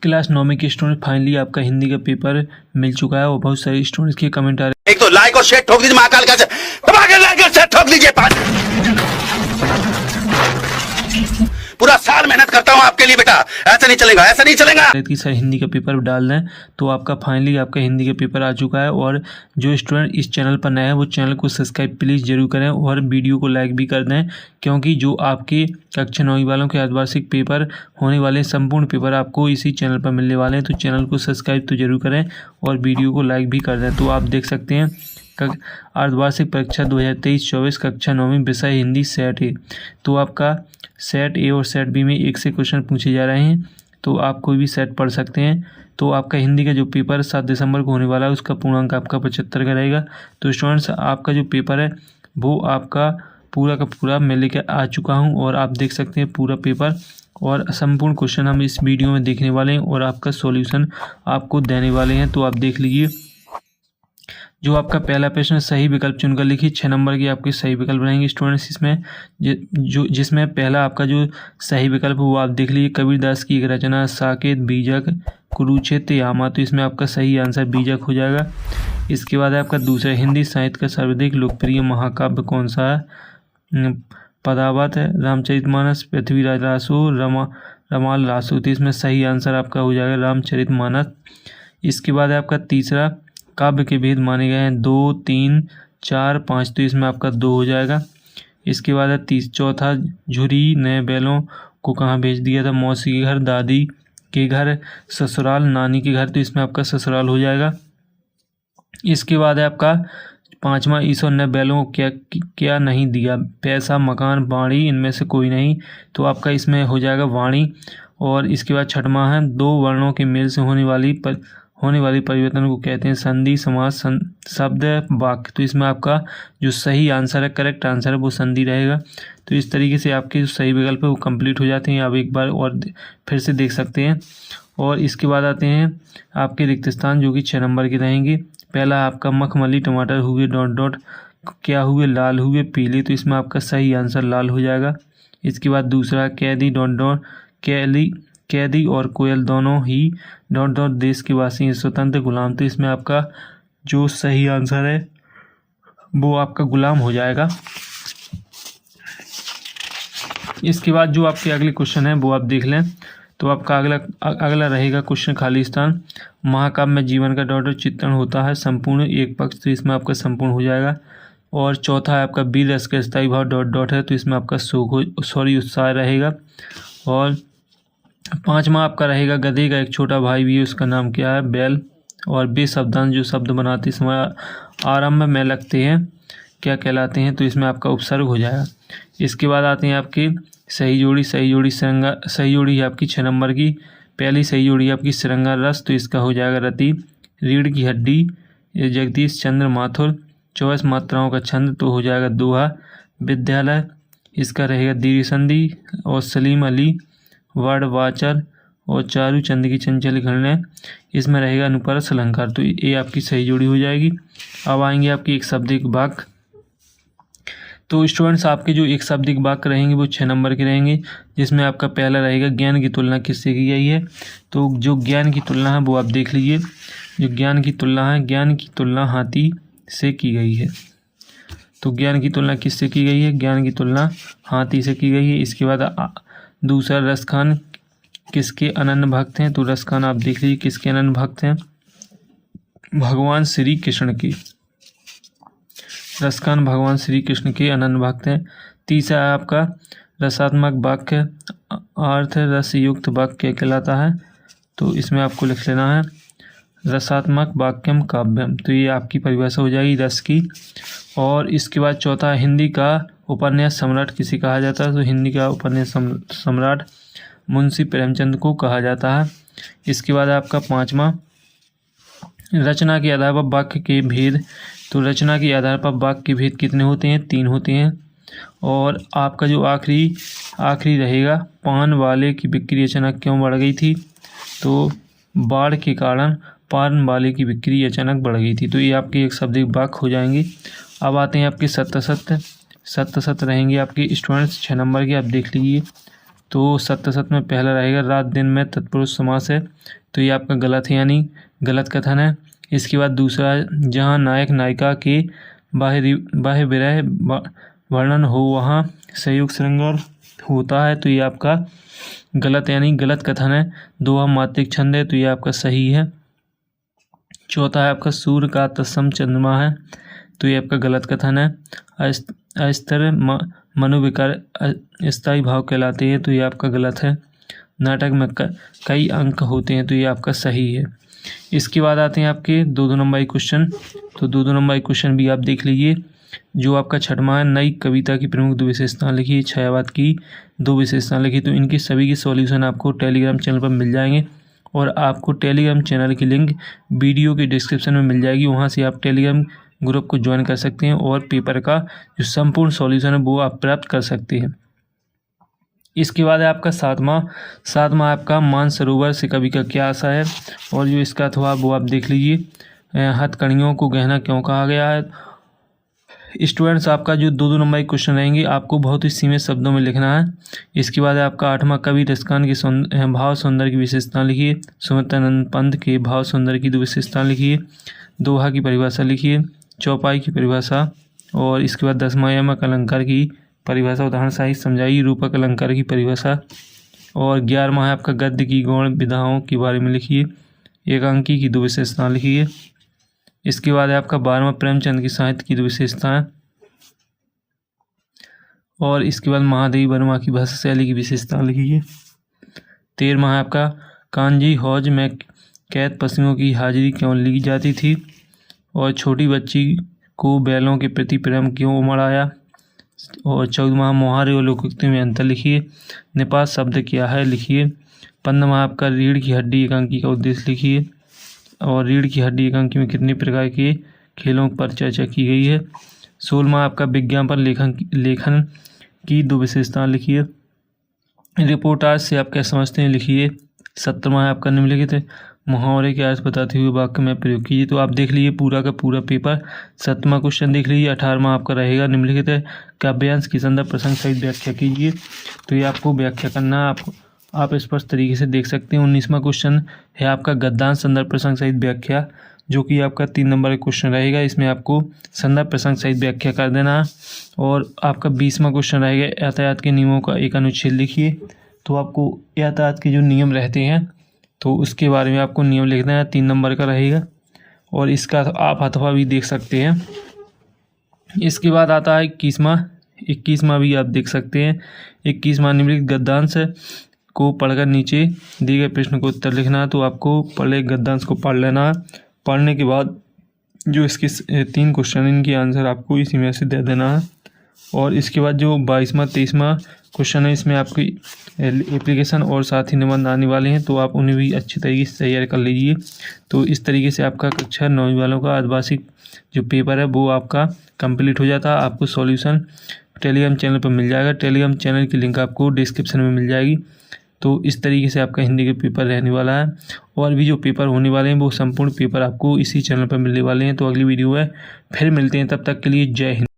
Class 9 के student finally आपका हिंदी का पेपर मिल चुका है और बहुत सारे स्टूडेंट्स के कमेंट आ रहे हैं। एक तो लाइक और शेयर ठोक दीजिए, महाकाल का दबा के लाइक और शेयर ठोक दीजिए। पूरा साल मेहनत करता हूँ आपके लिए बेटा, ऐसा नहीं चलेगा, ऐसा नहीं चलेगा। कि सर हिंदी का पेपर डाल दें तो आपका फाइनली आपका हिंदी का पेपर आ चुका है। और जो स्टूडेंट इस चैनल पर नए हैं वो चैनल को सब्सक्राइब प्लीज़ जरूर करें और वीडियो को लाइक भी कर दें, क्योंकि जो आपके कक्षा 9 वालों के अर्धवार्षिक पेपर होने वाले संपूर्ण पेपर आपको इसी चैनल पर मिलने वाले हैं। तो चैनल को सब्सक्राइब तो जरूर करें और वीडियो को लाइक भी कर दें। तो आप देख सकते हैं अर्धवार्षिक परीक्षा 2023-24 कक्षा 9वीं विषय हिंदी सेट ए। तो आपका सेट ए और सेट बी में एक से क्वेश्चन पूछे जा रहे हैं, तो आप कोई भी सेट पढ़ सकते हैं। तो आपका हिंदी का जो पेपर 7 दिसंबर को होने वाला है उसका पूर्णांक आपका 75 का रहेगा। तो स्टूडेंट्स आपका जो पेपर है वो आपका पूरा का पूरा मैं लेकर आ चुका हूं और आप देख सकते हैं पूरा पेपर और संपूर्ण क्वेश्चन हम इस वीडियो में देखने वाले हैं और आपका सॉल्यूशन आपको देने वाले हैं। तो आप देख लीजिए, जो आपका पहला प्रश्न सही विकल्प चुनकर लिखिए। 6 नंबर की आपके सही विकल्प रहेंगे स्टूडेंट्स इसमें, जिसमें पहला आपका जो सही विकल्प वो आप देख लीजिए, कबीरदास की एक रचना साकेत, बीजक, कुरुक्षेत्र, यामा। तो इसमें आपका सही आंसर बीजक हो जाएगा। इसके बाद आपका दूसरा, हिंदी साहित्य का सर्वाधिक लोकप्रिय महाकाव्य कौन सा है? पदावत, रामचरितमानस, पृथ्वीराज रासो, रमाल रासो। तो इसमें सही आंसर आपका हो जाएगा रामचरितमानस। इसके बाद आपका तीसरा, काव्य के भेद माने गए हैं 2, 3, 4, 5। तो इसमें आपका 2 हो जाएगा। इसके बाद है चौथा, झुरी ने बैलों को कहाँ भेज दिया था? मौसी के घर, दादी के घर, ससुराल, नानी के घर। तो इसमें आपका ससुराल हो जाएगा। इसके बाद है आपका पांचवा, ईश्वर ने बैलों को क्या नहीं दिया? पैसा, मकान, वाणी, इनमें से कोई नहीं। तो आपका इसमें हो जाएगा वाणी। और इसके बाद छठवां है, 2 वर्णों के मेल से होने वाली परिवर्तन को कहते हैं संधि, समास, शब्द, वाक्य। तो इसमें आपका जो सही आंसर है, करेक्ट आंसर है, वो संधि रहेगा। तो इस तरीके से आपके जो सही विकल्प है वो कंप्लीट हो जाते हैं। आप एक बार और फिर से देख सकते हैं। और इसके बाद आते हैं आपके रिक्त स्थान, जो कि 6 नंबर के रहेंगे। पहला आपका मखमली टमाटर हुए ... क्या हुए? लाल हुए, पीले। तो इसमें आपका सही आंसर लाल हो जाएगा। इसके बाद दूसरा, कैदी ... कैदी और कोयल दोनों ही ... देश के वासी हैं, स्वतंत्र, गुलाम। तो इसमें आपका जो सही आंसर है वो आपका गुलाम हो जाएगा। इसके बाद जो आपके अगले क्वेश्चन है वो आप देख लें। तो आपका अगला रहेगा क्वेश्चन, खाली स्थान। महाकाव्य में जीवन का ... चित्रण होता है संपूर्ण एक पक्ष। तो इसमें आपका संपूर्ण हो जाएगा। और चौथा है आपका वीर रस का स्थायी भाव ... है। तो इसमें आपका उत्साह रहेगा। और पांचवा आपका रहेगा, गधे का एक छोटा भाई भी है, उसका नाम क्या है? बैल। और वे शब्दांश जो शब्द बनाते समय आरंभ में लगते हैं क्या कहलाते हैं? तो इसमें आपका उपसर्ग हो जाएगा। इसके बाद आते हैं आपकी सही जोड़ी सही जोड़ी है आपकी 6 नंबर की। पहली सही जोड़ी है आपकी श्रृंगार रस। तो इसका हो जाएगा रति। रीढ़ की हड्डी, जगदीश चंद्र माथुर। 24 मात्राओं का छंद, तो हो जाएगा दोहा। विद्यालय, इसका रहेगा दीर्घ संधि। और सलीम अली, वर्ण वाचर। और चारू चंद की चंचल घृणा, इसमें रहेगा अनुप्रास अलंकार। तो ये आपकी सही जोड़ी हो जाएगी। अब आएंगे आपकी एक शब्दिक वाक्य। तो स्टूडेंट्स आपके जो एक शब्दिक वाक्य रहेंगे वो 6 नंबर के रहेंगे, जिसमें आपका पहला रहेगा, ज्ञान की तुलना किससे की गई है? तो जो ज्ञान की तुलना है वो आप देख लीजिए। जो ज्ञान की तुलना है, ज्ञान की तुलना हाथी से की गई है। तो ज्ञान की तुलना किससे की गई है? ज्ञान की तुलना हाथी से की गई है। इसके बाद दूसरा, रसखान किसके अनन्य भक्त हैं? तो रसखान आप देख लीजिए किसके अनन्य भक्त हैं? भगवान श्री कृष्ण के। रसखान भगवान श्री कृष्ण के अनन्य भक्त हैं। तीसरा है आपका रसात्मक वाक्य, अर्थ रसयुक्त वाक्य कहलाता है। तो इसमें आपको लिख लेना है रसात्मक वाक्यम काव्यम। तो ये आपकी परिभाषा हो जाएगी रस की। और इसके बाद चौथा, हिंदी का उपन्यास सम्राट किसे कहा जाता है? तो हिंदी का उपन्यास सम्राट मुंशी प्रेमचंद को कहा जाता है। इसके बाद आपका पांचवा, रचना के आधार पर वाक्य के भेद। तो रचना के आधार पर वाक्य के भेद कितने होते हैं? 3 होते हैं। और आपका जो आखिरी रहेगा, पान वाले की बिक्री अचानक क्यों बढ़ गई थी? तो बाढ़ के कारण पान वाले की बिक्री अचानक बढ़ गई थी। तो ये आपके एक शब्दिक वाक्य हो जाएंगे। अब आते हैं आपके सत्य रहेंगे आपके स्टूडेंट्स 6 नंबर के, आप देख लीजिए। तो सत्य में पहला रहेगा रात दिन में तत्पुरुष समास है, तो ये आपका गलत है, यानी गलत कथन है। इसके बाद दूसरा, जहाँ नायक नायिका के बाह्य विरह वर्णन हो वहाँ संयोग श्रृंगार होता है, तो ये आपका गलत यानी गलत कथन है। दोहा मात्रिक छंद है, तो ये आपका सही है। चौथा है आपका सूर्य का तत्सम चंद्रमा है, तो ये आपका गलत कथन है। अस्थिर मनोविकार स्थायी भाव कहलाते हैं, तो ये आपका गलत है। नाटक में कई अंक होते हैं, तो ये आपका सही है। इसके बाद आते हैं आपके 2-2 नंबर क्वेश्चन। तो 2-2 नंबर क्वेश्चन भी आप देख लीजिए। जो आपका छठवां है, नई कविता की प्रमुख 2 विशेषताएं लिखिए, छायावाद की 2 विशेषताएं लिखिए। तो इनकी सभी की सॉल्यूशन आपको टेलीग्राम चैनल पर मिल जाएंगे और आपको टेलीग्राम चैनल की लिंक वीडियो के डिस्क्रिप्शन में मिल जाएगी। वहाँ से आप टेलीग्राम ग्रुप को ज्वाइन कर सकते हैं और पेपर का जो संपूर्ण सॉल्यूशन है वो आप प्राप्त कर सकते हैं। इसके बाद है आपका सातवां आपका मानसरोवर से कवि का क्या आशा है, और जो इसका था वो आप देख लीजिए। हथकड़ियों को गहना क्यों कहा गया है। स्टूडेंट्स, आपका जो 2-2 नंबर के क्वेश्चन रहेंगे आपको बहुत ही सीमित शब्दों में लिखना है। इसके बाद आपका 8वां, कवि रसकान के भाव सुंदर की विशेषता लिखिए। सुमित्रानंद पंत के भाव सुंदर की 2 विशेषता लिखिए। दोहा की परिभाषा लिखिए, चौपाई की परिभाषा, और इसके बाद 10वां यमक अलंकार की परिभाषा उदाहरण सहित समझाइए। रूपक अलंकार की परिभाषा, और 11वां है आपका गद्य की गौण विधाओं के बारे में लिखिए। एकांकी की 2 विशेषता लिखिए। इसके बाद है आपका 12वां प्रेमचंद की साहित्य की 2 विशेषताएं, और इसके बाद महादेवी वर्मा की भाषा शैली की विशेषता लिखिए। 13वां है आपका कांजी हौज में कैद पशुओं की हाजिरी क्यों ली जाती थी, और छोटी बच्ची को बैलों के प्रति प्रेम क्यों उमड़ आया। और 14वां मुहावरे और लोकोक्ति में अंतर लिखिए। निपात शब्द क्या है लिखिए। 15वां आपका रीढ़ की हड्डी एकांकी का उद्देश्य लिखिए, और रीढ़ की हड्डी एकांकी में कितने प्रकार के खेलों पर चर्चा की गई है। 16वां आपका विज्ञापन लेखन की 2 विशेषताएं लिखिए। रिपोर्टाज से आप क्या समझते हैं लिखिए। 17वां है आपका निम्नलिखित मुहावरे के अर्थ बताते हुए वाक्य में प्रयोग कीजिए। तो आप देख लीजिए पूरा का पूरा पेपर। 7वां क्वेश्चन देख लीजिए। 18वां आपका रहेगा निम्नलिखित काव्यांश की संदर्भ प्रसंग सहित व्याख्या कीजिए। तो ये आपको व्याख्या करना आप स्पष्ट तरीके से देख सकते हैं। 19वां क्वेश्चन है आपका गद्यांश संदर्भ प्रसंग सहित व्याख्या, जो कि आपका 3 नंबर का क्वेश्चन रहेगा। इसमें आपको संदर्भ प्रसंग सहित व्याख्या कर देना है। और आपका 20वां क्वेश्चन रहेगा यातायात के नियमों का एक अनुच्छेद लिखिए। तो आपको यातायात के जो नियम रहते हैं तो उसके बारे में आपको नियम लिखना है, 3 नंबर का रहेगा, और इसका आप अथवा भी देख सकते हैं। इसके बाद आता है 21वां भी आप देख सकते हैं। 21वां निम्नलिखित गद्यांश को पढ़कर नीचे दिए गए प्रश्न को उत्तर लिखना है। तो आपको पहले गद्यांश को पढ़ लेना है। पढ़ने के बाद जो इसके 3 क्वेश्चन इनके आंसर आपको इसी में से दे देना है। और इसके बाद जो 22वां 23वां क्वेश्चन है इसमें आपकी एप्लीकेशन और साथ ही निबंध आने वाले हैं, तो आप उन्हें भी अच्छी तरीके से तैयार कर लीजिए। तो इस तरीके से आपका कक्षा 9वीं वालों का अर्धवार्षिक जो पेपर है वो आपका कंप्लीट हो जाता है। आपको सॉल्यूशन टेलीग्राम चैनल पर मिल जाएगा। टेलीग्राम चैनल की लिंक आपको डिस्क्रिप्शन में मिल जाएगी। तो इस तरीके से आपका हिंदी के पेपर रहने वाला है, और भी जो पेपर होने वाले हैं वो संपूर्ण पेपर आपको इसी चैनल पर मिलने वाले हैं। तो अगली वीडियो है फिर मिलते हैं, तब तक के लिए जय हिंद।